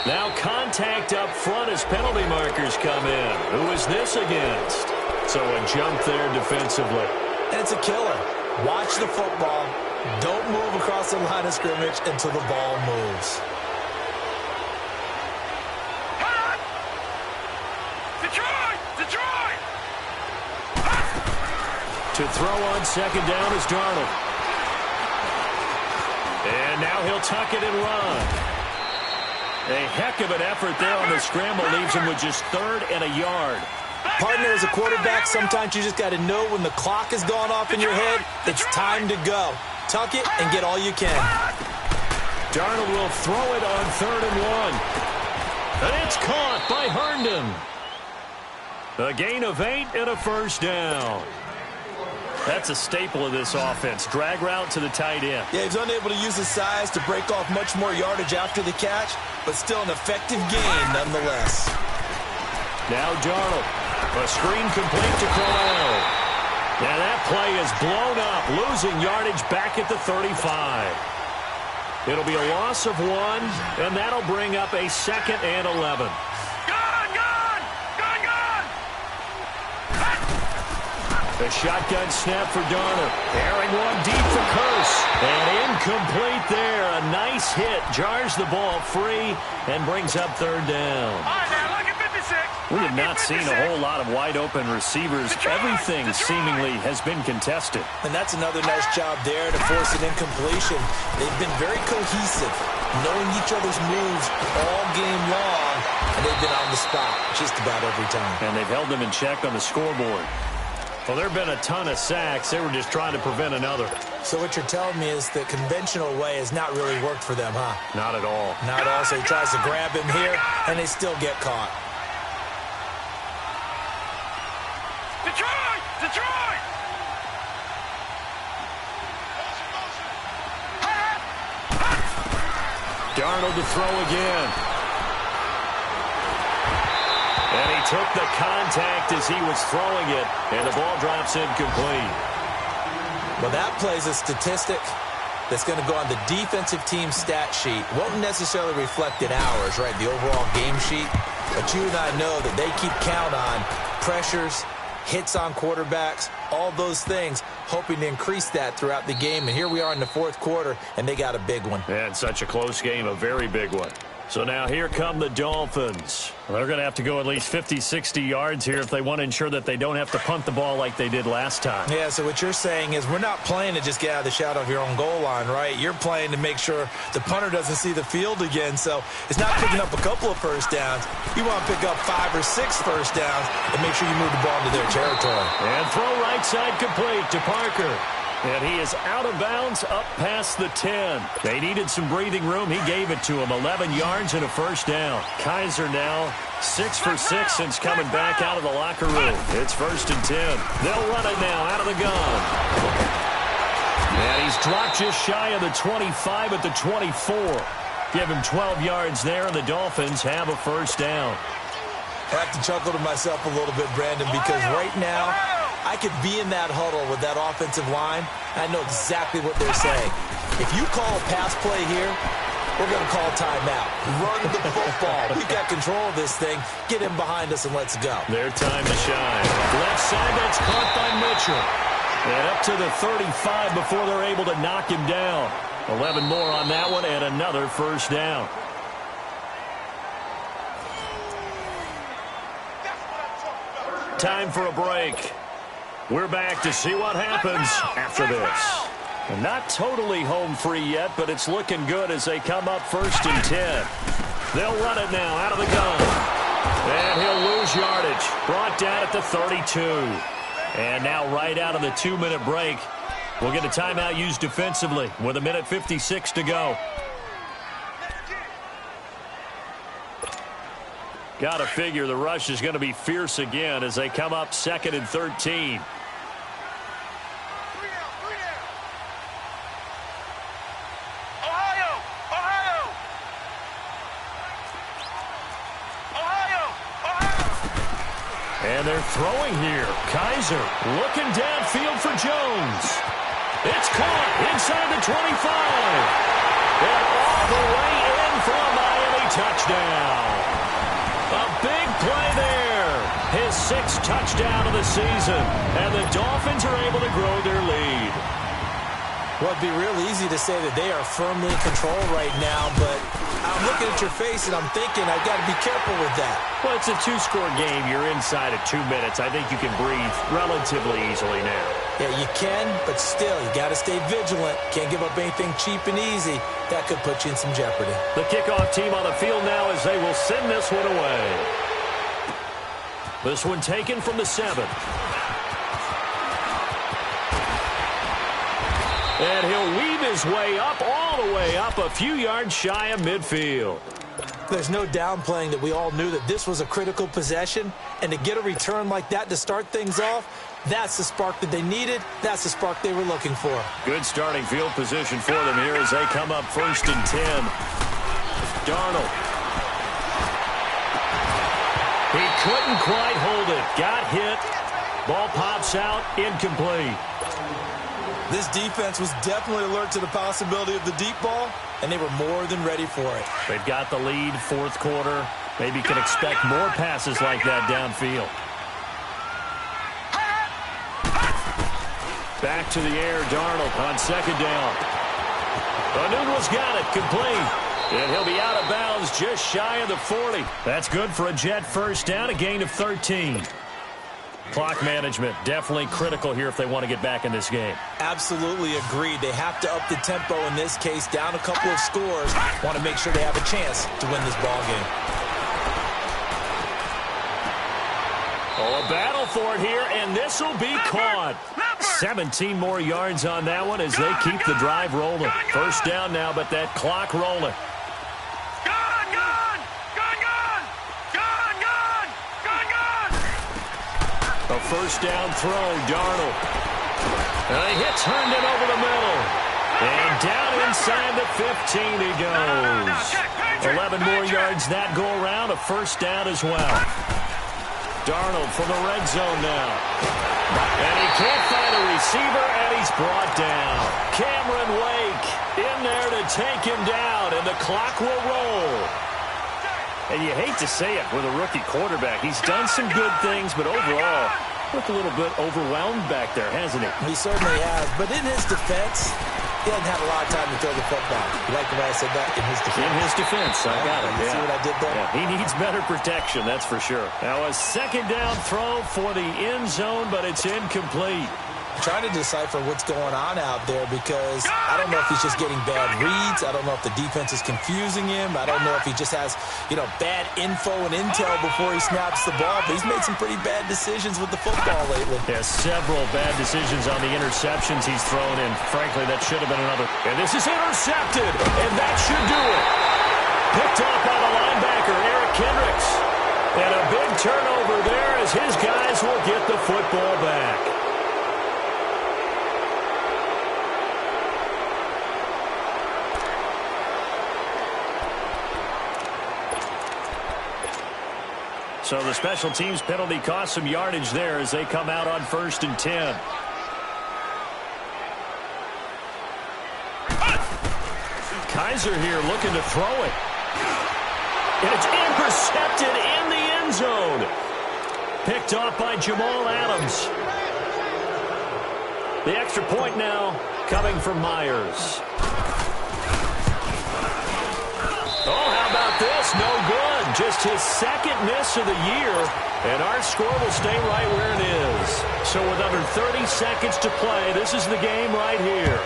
Now contact up front as penalty markers come in. Who is this against? So a jump there defensively. And it's a killer. Watch the football. Don't move across the line of scrimmage until the ball moves. Detroit! To throw on 2nd down is Darnold. And now he'll tuck it and run. A heck of an effort there on the scramble leaves him with just 3rd and a yard. Partner, as a quarterback, sometimes you just got to know when the clock has gone off in your head, it's time to go. Tuck it and get all you can. Darnold will throw it on 3rd and 1. And it's caught by Herndon. A gain of 8 and a 1st down. That's a staple of this offense. Drag route to the tight end. Yeah, he's unable to use his size to break off much more yardage after the catch, but still an effective gain nonetheless. Now Darnold. A screen complete to Corral. And that play is blown up, losing yardage back at the 35. It'll be a loss of 1, and that'll bring up a 2nd and 11. The shotgun snap for Darnold. Airing one deep for Curse. And incomplete there. A nice hit. Jars the ball free and brings up third down. All right, now look at 56. We have not seen a whole lot of wide-open receivers. Everything seemingly has been contested. And that's another nice job there to force an incompletion. They've been very cohesive, knowing each other's moves all game long, and they've been on the spot just about every time. And they've held them in check on the scoreboard. Well, there have been a ton of sacks. They were just trying to prevent another. So what you're telling me is the conventional way has not really worked for them, huh? Not at all. Not at all. So he tries to grab him here, and they still get caught. Detroit! Detroit! Darnold to throw again. And he took the contact as he was throwing it, and the ball drops incomplete. Well, that plays a statistic that's going to go on the defensive team stat sheet. Won't necessarily reflect in ours, right, the overall game sheet. But you and I know that they keep count on pressures, hits on quarterbacks, all those things, hoping to increase that throughout the game. And here we are in the fourth quarter, and they got a big one. And such a close game, a very big one. So now here come the Dolphins. They're going to have to go at least 50, 60 yards here if they want to ensure that they don't have to punt the ball like they did last time. Yeah, so what you're saying is we're not playing to just get out of the shadow of your own goal line, right? You're playing to make sure the punter doesn't see the field again. So it's not picking up a couple of first downs. You want to pick up 5 or 6 first downs and make sure you move the ball into their territory. And throw right side complete to Parker. And he is out of bounds up past the 10. They needed some breathing room. He gave it to him. 11 yards and a first down. Kaiser now 6 for 6 since coming back out of the locker room. It's 1st and 10. They'll run it now out of the gun. And he's dropped just shy of the 25 at the 24. Give him 12 yards there, and the Dolphins have a first down. I have to chuckle to myself a little bit, Brandon, because right now I could be in that huddle with that offensive line. I know exactly what they're saying. If you call a pass play here, we're going to call timeout. Run the football. We've got control of this thing. Get him behind us and let's go. Their time to shine. Left side, that's caught by Mitchell. And up to the 35 before they're able to knock him down. 11 more on that one and another first down. Time for a break. We're back to see what happens after this. And not totally home free yet, but it's looking good as they come up 1st and 10. They'll run it now out of the gun. And he'll lose yardage. Brought down at the 32. And now right out of the 2-minute break, we'll get a timeout used defensively with 1:56 to go. Got to figure the rush is going to be fierce again as they come up 2nd and 13. And they're throwing here. Kaiser looking downfield for Jones. It's caught inside the 25. And all the way in for a Miami touchdown. A big play there. His 6th touchdown of the season. And the Dolphins are able to grow their lead. Well, it'd be real easy to say that they are firmly in control right now, but I'm looking at your face and I'm thinking I've got to be careful with that. Well, it's a 2-score game. You're inside at 2 minutes. I think you can breathe relatively easily now. Yeah, you can, but still, you got to stay vigilant. Can't give up anything cheap and easy. That could put you in some jeopardy. The kickoff team on the field now as they will send this one away. This one taken from the 7. And he'll weave his way up, all the way up, a few yards shy of midfield. There's no downplaying that we all knew that this was a critical possession, and to get a return like that to start things off, that's the spark that they needed. That's the spark they were looking for. Good starting field position for them here as they come up 1st and 10. Darnold. He couldn't quite hold it. Got hit. Ball pops out. Incomplete. This defense was definitely alert to the possibility of the deep ball, and they were more than ready for it. They've got the lead, 4th quarter. Maybe can expect more passes like that downfield. Back to the air, Darnold on 2nd down. Anunua's got it, complete. And he'll be out of bounds just shy of the 40. That's good for a Jet first down, a gain of 13. Clock management, definitely critical here if they want to get back in this game. Absolutely agreed. They have to up the tempo in this case, down a couple of scores. Want to make sure they have a chance to win this ball game. Oh, a battle for it here, and this will be caught. 17 more yards on that one as they keep the drive rolling. First down now, but that clock rolling. A first down throw, Darnold. And he hits Herndon over the middle. And down inside the 15 he goes. 11 more yards that go around, a first down as well. Darnold from the red zone now. And he can't find a receiver, and he's brought down. Cameron Wake in there to take him down, and the clock will roll. And you hate to say it with a rookie quarterback. He's done some good things, but overall, looked a little bit overwhelmed back there, hasn't he? He certainly has. But in his defense, he hasn't had a lot of time to throw the football. You like the way I said that? In his defense. In his defense, I got it. You see what I did there? Yeah, he needs better protection, that's for sure. Now a second down throw for the end zone, but it's incomplete. Trying to decipher what's going on out there because I don't know if he's just getting bad reads. I don't know if the defense is confusing him. I don't know if he just has, bad info and intel before he snaps the ball. But he's made some pretty bad decisions with the football lately. Yeah, several bad decisions on the interceptions he's thrown in. Frankly, that should have been another. And this is intercepted, and that should do it. Picked off by the linebacker, Eric Kendricks. And a big turnover there as his guys will get the football back. So the special teams penalty cost some yardage there as they come out on 1st and 10. Kaiser here looking to throw it. And it's intercepted in the end zone. Picked off by Jamal Adams. The extra point now coming from Myers. Oh, how about this? No good. Just his second miss of the year. And our score will stay right where it is. So with under 30 seconds to play, this is the game right here.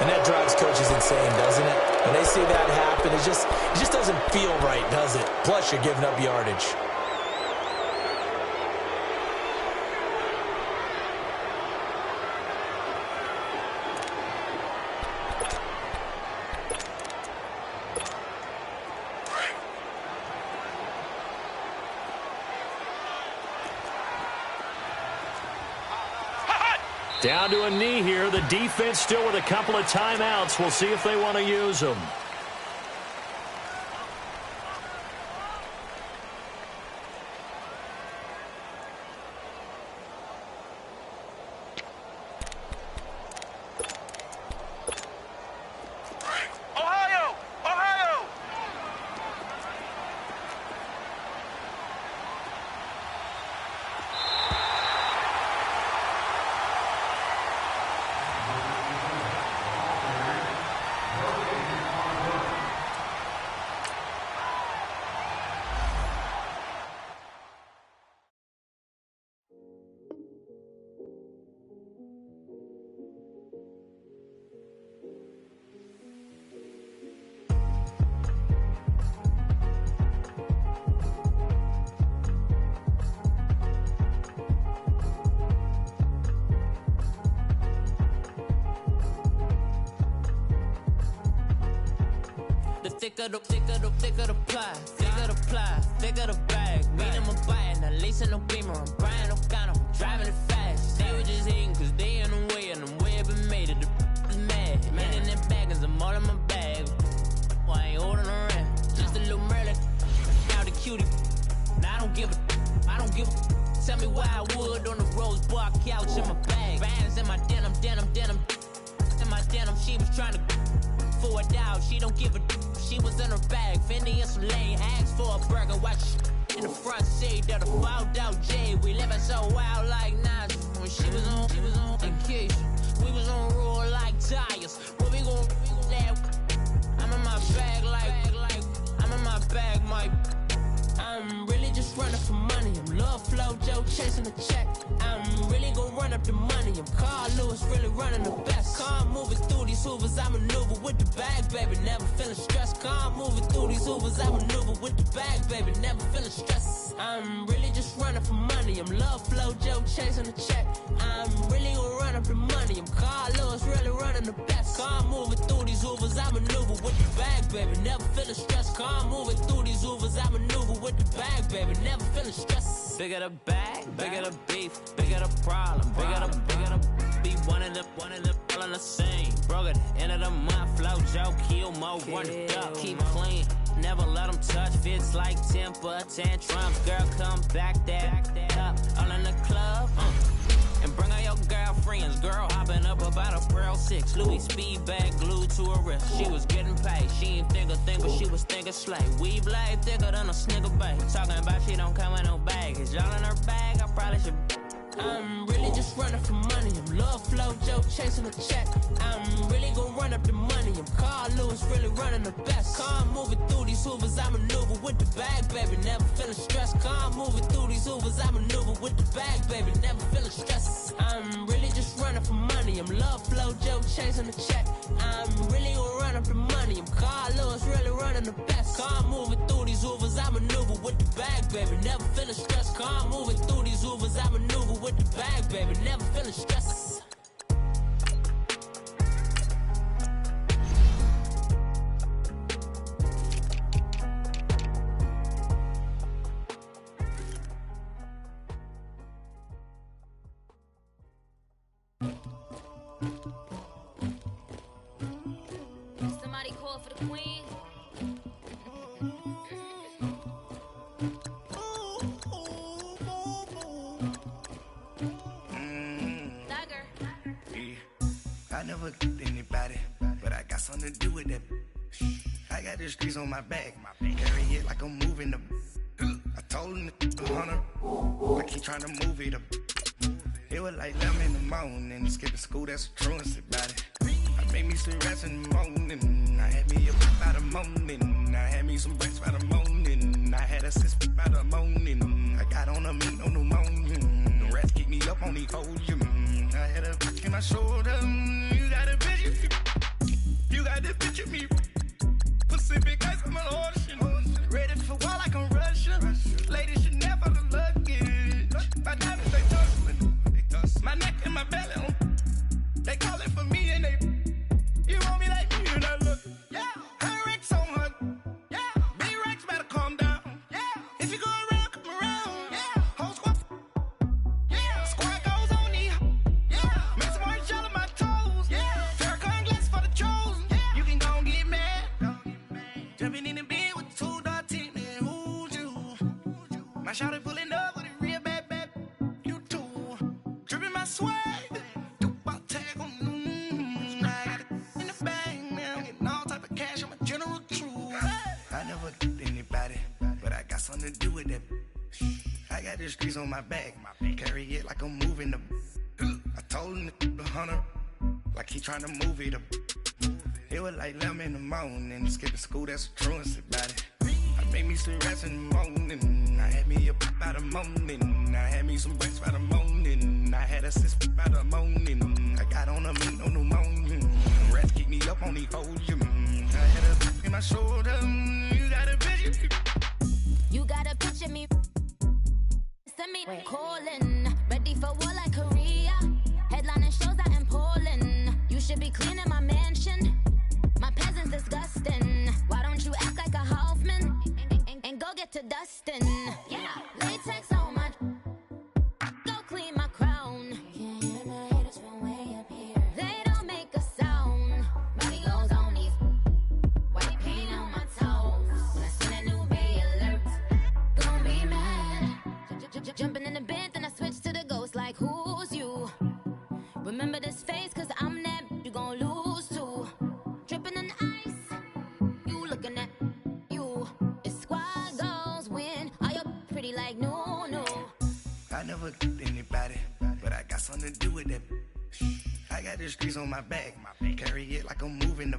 And that drives coaches insane, doesn't it? When they see that happen, it just doesn't feel right, does it? Plus, you're giving up yardage. Down to a knee here. The defense still with a couple of timeouts. We'll see if they want to use them. Thicker the pie, thicker the bag. Meet them a buying, not leasing no beamer. I'm buying no gun, I'm driving it fast. They were just hating cause they in the way, and the way I've been made it, the is mad. Man in them baggins, I'm all in my bag. I ain't holding around, just a little Merlin. Now the cutie, now I don't give a. Tell me why I would on the rose bar couch in my bag. Bands in my denim. In my denim, she was trying to for a doubt, she don't give a. She was in her bag, Fendi and some lane. Asked for a burger, watch in the front seat of the fouled out J. We living so wild like Nas when she was on vacation. up the money. I'm Carl Lewis, really running the best. Car moving through these Hoovers, I maneuver with the bag, baby. Never feeling stressed. Car moving through these Hoovers, I maneuver with the bag, baby. Never feeling stressed. I'm really just running for money. I'm love flow, Joe chasing the check. I'm really gonna run up the money. I'm Carl Lewis, really running the best. Car moving through these Hoovers, I maneuver with the bag, baby. Never feeling stressed. Car moving through these Hoovers, I maneuver with the bag, baby. Never feeling stressed. Bigger the bag, bigger the beef, bigger the problem, bigger the be one of the all in the same. Broke at the end of the month, flow, Joe, kill, mo, run it up, keep clean. Never let them touch, fits like temper tantrums. Girl, come back that up, all in the club, and bring all your girlfriends. Girl hopping up about a Pearl 6. Louis speed bag glued to her wrist. She was getting paid. She ain't think a thing, but she was thinking slay. We blade thicker than a snicker bag. Talking about she don't come with no baggage. Y'all in her bag, I probably should. I'm really just running for money. I'm love flow, Joe chasing a check. I'm really gonna run up the money. I'm Carl Lewis, really running the best. Car moving through these Hoovers, I maneuver with the bag, baby. Never feeling stressed. Car moving through these Hoovers, I maneuver with the bag, baby. Never feeling stressed. I'm really just running for money. I'm love flow, Joe chasing the check. I'm really gonna run up the money. I'm Carl Lewis, really running the best. Car moving through these Hoovers, I maneuver with the bag, baby. Never feeling stressed. Car moving through these Hoovers, I maneuver with the bag, baby. Never feeling stressed. Somebody call for the queen. I never killed anybody, but I got something to do with that. I got the streets on my back, carry it like I'm moving the. I told him to hunter, like he trying to move it up. It was like 11 in the morning, skipping school, that's a truancy about it. I made me some rest in the morning, I had me a whip by the morning, I had me some breaks by the morning, I had a sis by the morning, I got on a meat on the morning, the rats keep me up on the podium, I had a back in my shoulder, you got a picture, you got the picture of me, Pacific ice on my ocean, ready for war like I'm Russian, ladies should never the luggage, my diamonds they tussling, my neck and my belly, they calling for me and they, you want me like me and I look, yeah, her Rex on her, yeah, B-Rex better calm down, yeah, if you go around, come around, yeah, whole squad, yeah, squad goes on me, yeah, make some orange gel on my toes, yeah, Farrakhan glass for the chosen, yeah, you can go and get mad, jumping in the bed with 2 dark teeth, man, who's you, my shawty pulling up with a real bad, you too, dripping my swag, something to do with that. I got the streets on my back, carry it like I'm moving the. I told him to hunter, like he trying to move it up. It was like 11 in the morning, skipping school, that's a truancy about it. I made me some rest in the morning, I had me a by the morning, I had me some breaks by the morning, I had a sis by the morning, I got on a meat on the morning, rats keep me up on the podium, I had a in my shoulder, you got a picture. You got a picture me. Send me calling. Ready for war like Korea. Headlining shows out in Poland. You should be cleaning my mansion. My peasants disgusting. Why don't you act like a Hoffman and go get to dustin'? Yeah, latex on my. Go clean my crown. Can't hear my haters from way up here. They don't make a sound. Body goes on these. White paint on my toes. When I see that new bay alert. Be mad. Jumping in the bed, then I switch to the ghost like who's you? Remember this face, cause I'm that you gon' lose too. Dripping in ice, you looking at you. It's squad goals win. Are you pretty like no? I never killed anybody, but I got something to do with that. I got the streets on my back, carry it like I'm moving the.